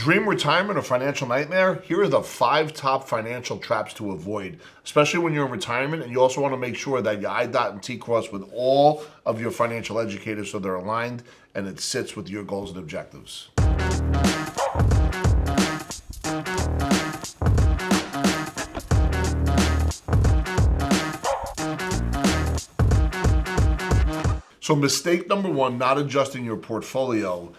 Dream retirement or financial nightmare? Here are the 5 top financial traps to avoid, especially when you're in retirement, and you also want to make sure that you I dot and T cross with all of your financial educators so they're aligned and it sits with your goals and objectives. So mistake number 1, not adjusting your portfolio.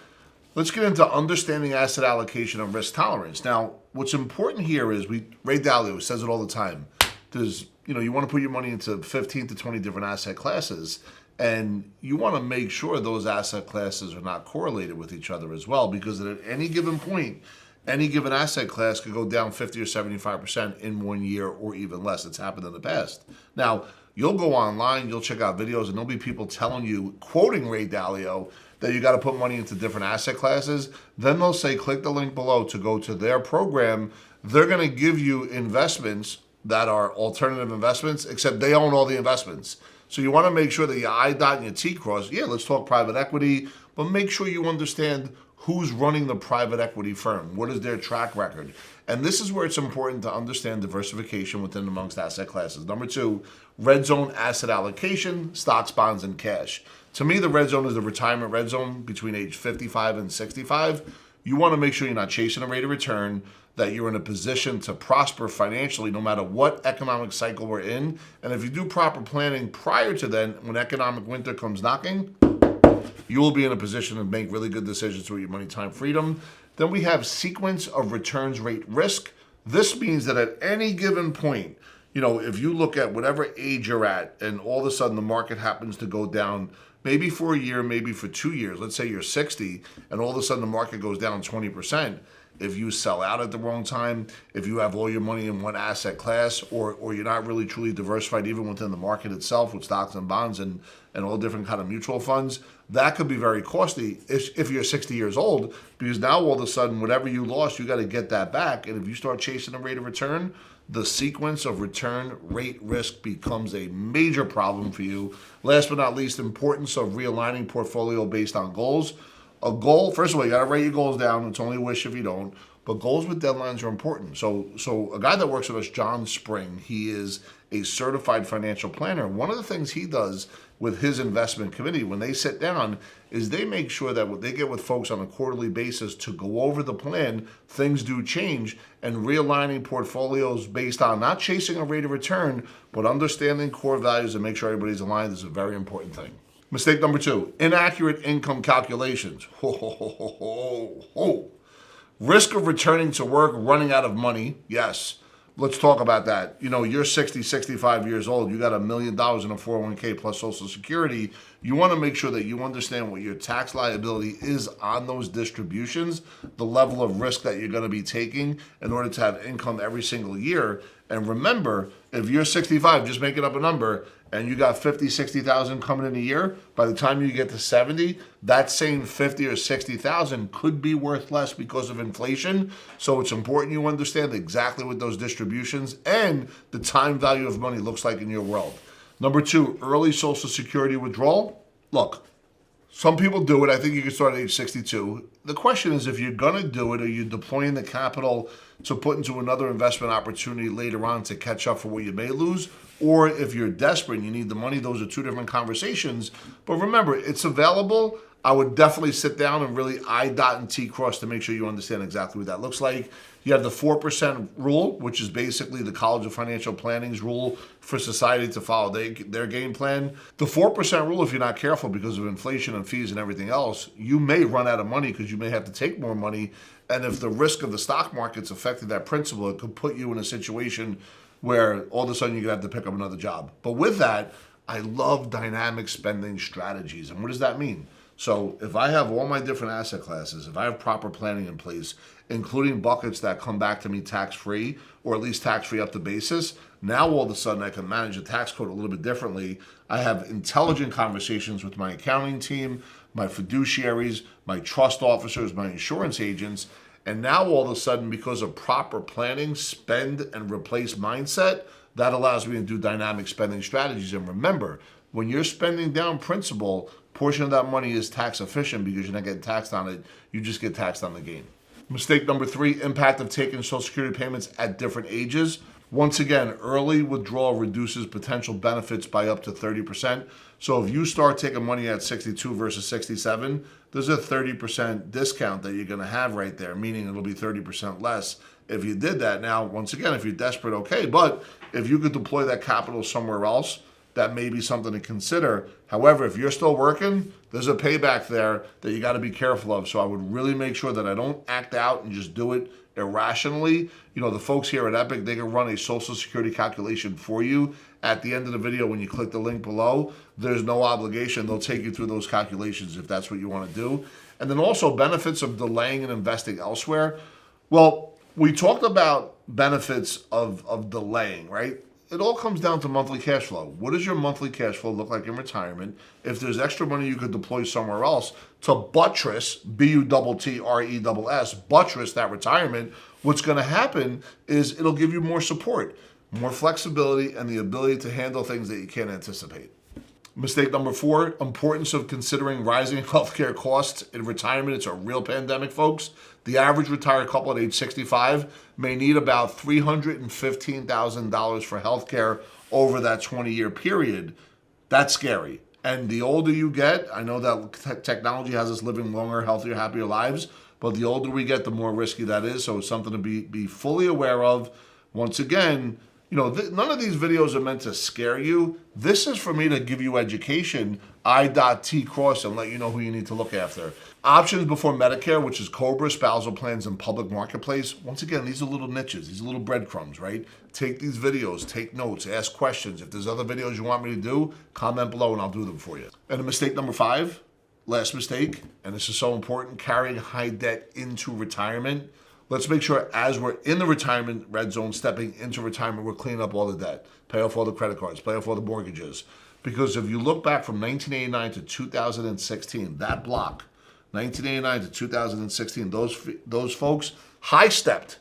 Let's get into understanding asset allocation and risk tolerance. Now, what's important here is Ray Dalio says it all the time. You want to put your money into 15 to 20 different asset classes, and you want to make sure those asset classes are not correlated with each other as well, because at any given point, any given asset class could go down 50 or 75% in 1 year or even less. It's happened in the past. Now, you'll go online, you'll check out videos, and there'll be people telling you, quoting Ray Dalio, that you got to put money into different asset classes. Then they'll say, click the link below to go to their program. They're going to give you investments that are alternative investments, except they own all the investments. So you want to make sure that you I dot and your T cross. Yeah, let's talk private equity, but make sure you understand who's running the private equity firm. What is their track record? And this is where it's important to understand diversification within amongst asset classes. Number 2, red zone asset allocation, stocks, bonds, and cash. To me, the red zone is the retirement red zone between age 55 and 65. You want to make sure you're not chasing a rate of return, that you're in a position to prosper financially no matter what economic cycle we're in. And if you do proper planning prior to then, when economic winter comes knocking, you will be in a position to make really good decisions with your money time freedom. Then we have sequence of returns rate risk. This means that at any given point, if you look at whatever age you're at and all of a sudden the market happens to go down, maybe for a year, maybe for 2 years, let's say you're 60 and all of a sudden the market goes down 20%. If you sell out at the wrong time, if you have all your money in one asset class, or you're not really truly diversified even within the market itself with stocks and bonds and all different kind of mutual funds, that could be very costly if you're 60 years old, because now all of a sudden whatever you lost, you got to get that back. And if you start chasing the rate of return, the sequence of return rate risk becomes a major problem for you. Last but not least, importance of realigning portfolio based on goals. A goal, first of all, you got to write your goals down. It's only a wish if you don't. But goals with deadlines are important. So a guy that works with us, John Spring, he is a certified financial planner. One of the things he does with his investment committee when they sit down is they make sure that when they get with folks on a quarterly basis to go over the plan, things do change, and realigning portfolios based on not chasing a rate of return, but understanding core values and make sure everybody's aligned is a very important thing. Mistake number 2, inaccurate income calculations. Risk of returning to work, running out of money. Yes, let's talk about that. You're 60, 65 years old. You got $1 million in a 401k plus Social Security. You want to make sure that you understand what your tax liability is on those distributions, the level of risk that you're going to be taking in order to have income every single year. And remember, if you're 65, just making up a number, and you got 50, 60,000 coming in a year, by the time you get to 70, that same 50 or 60,000 could be worth less because of inflation. So it's important you understand exactly what those distributions and the time value of money looks like in your world. Number 2, early Social Security withdrawal. Look, some people do it. I think you can start at age 62. The question is, if you're going to do it, are you deploying the capital to put into another investment opportunity later on to catch up for what you may lose? Or if you're desperate and you need the money, those are 2 different conversations. But remember, it's available. I would definitely sit down and really I dot and T cross to make sure you understand exactly what that looks like. You have the 4% rule, which is basically the College of Financial Planning's rule for society to follow their game plan. The 4% rule, if you're not careful because of inflation and fees and everything else, you may run out of money because you may have to take more money. And if the risk of the stock market's affected that principle, it could put you in a situation where all of a sudden you're going to have to pick up another job. But with that, I love dynamic spending strategies. And what does that mean? So if I have all my different asset classes, if I have proper planning in place, including buckets that come back to me tax-free, or at least tax-free up to basis, now all of a sudden I can manage the tax code a little bit differently. I have intelligent conversations with my accounting team, my fiduciaries, my trust officers, my insurance agents, and now all of a sudden, because of proper planning, spend and replace mindset, that allows me to do dynamic spending strategies. And remember, when you're spending down principal, portion of that money is tax efficient because you're not getting taxed on it. You just get taxed on the gain. Mistake number 3, impact of taking Social Security payments at different ages. Once again, early withdrawal reduces potential benefits by up to 30%. So if you start taking money at 62 versus 67, there's a 30% discount that you're going to have right there, meaning it'll be 30% less if you did that. Now, once again, if you're desperate, okay, but if you could deploy that capital somewhere else, that may be something to consider. However, if you're still working, there's a payback there that you got to be careful of. So I would really make sure that I don't act out and just do it irrationally. You know, the folks here at Epic, they can run a Social Security calculation for you. At the end of the video, when you click the link below, there's no obligation. They'll take you through those calculations if that's what you want to do. And then also benefits of delaying and investing elsewhere. Well, we talked about benefits of delaying, right? It all comes down to monthly cash flow. What does your monthly cash flow look like in retirement? If there's extra money you could deploy somewhere else to buttress, B-U-T-T-R-E-S-S, buttress that retirement, what's going to happen is it'll give you more support, more flexibility, and the ability to handle things that you can't anticipate. Mistake number 4, importance of considering rising healthcare costs in retirement. It's a real pandemic, folks. The average retired couple at age 65 may need about $315,000 for healthcare over that 20-year period. That's scary. And the older you get, I know that technology has us living longer, healthier, happier lives, but the older we get, the more risky that is. So it's something to be fully aware of. Once again, you know, none of these videos are meant to scare you. This is for me to give you education, I.T. cross, and let you know who you need to look after. Options before Medicare, which is COBRA, spousal plans, and public marketplace. Once again, these are little niches. These are little breadcrumbs, right? Take these videos, take notes, ask questions. If there's other videos you want me to do, comment below and I'll do them for you. And mistake number 5, last mistake, and this is so important, carrying high debt into retirement. Let's make sure as we're in the retirement red zone, stepping into retirement, we're cleaning up all the debt, pay off all the credit cards, pay off all the mortgages. Because if you look back from 1989 to 2016, that block, 1989 to 2016, those folks high-stepped,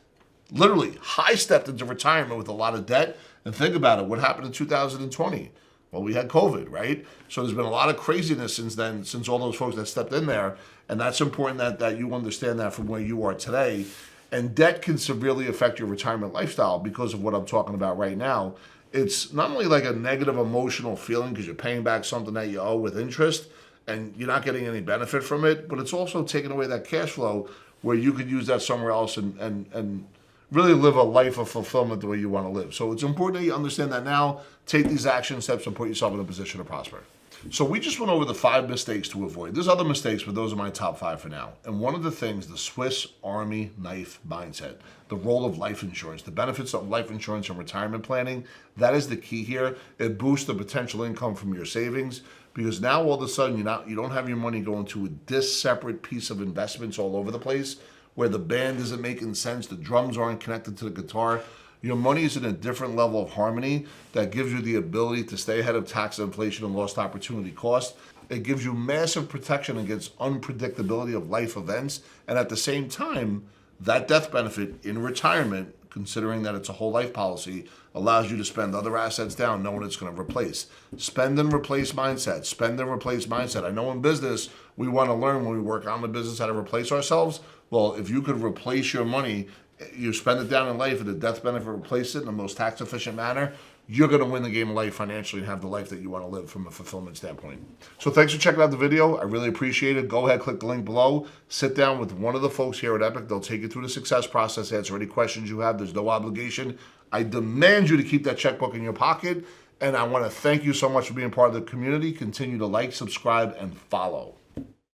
literally high-stepped into retirement with a lot of debt. And think about it, what happened in 2020? Well, we had COVID, right? So there's been a lot of craziness since then, since all those folks that stepped in there. And that's important that you understand that from where you are today. And debt can severely affect your retirement lifestyle because of what I'm talking about right now. It's not only like a negative emotional feeling because you're paying back something that you owe with interest and you're not getting any benefit from it, but it's also taking away that cash flow where you could use that somewhere else and really live a life of fulfillment the way you want to live. So it's important that you understand that now, take these action steps and put yourself in a position to prosper. So we just went over the 5 mistakes to avoid. There's other mistakes, but those are my top 5 for now. And one of the things, the Swiss Army knife mindset, the role of life insurance, the benefits of life insurance and retirement planning, that is the key here. It boosts the potential income from your savings because now all of a sudden you don't have your money going to a separate piece of investments all over the place where the band isn't making sense, the drums aren't connected to the guitar. Your money is in a different level of harmony that gives you the ability to stay ahead of tax inflation and lost opportunity cost. It gives you massive protection against unpredictability of life events. And at the same time, that death benefit in retirement, considering that it's a whole life policy, allows you to spend other assets down knowing it's going to replace. Spend and replace mindset. Spend and replace mindset. I know in business, we want to learn when we work on the business how to replace ourselves. Well, if you could replace your money, you spend it down in life and the death benefit replace it in the most tax efficient manner, you're going to win the game of life financially and have the life that you want to live from a fulfillment standpoint. So thanks for checking out the video. I really appreciate it. Go ahead, click the link below. Sit down with one of the folks here at Epic. They'll take you through the success process, answer any questions you have. There's no obligation. I demand you to keep that checkbook in your pocket. And I want to thank you so much for being part of the community. Continue to like, subscribe, and follow.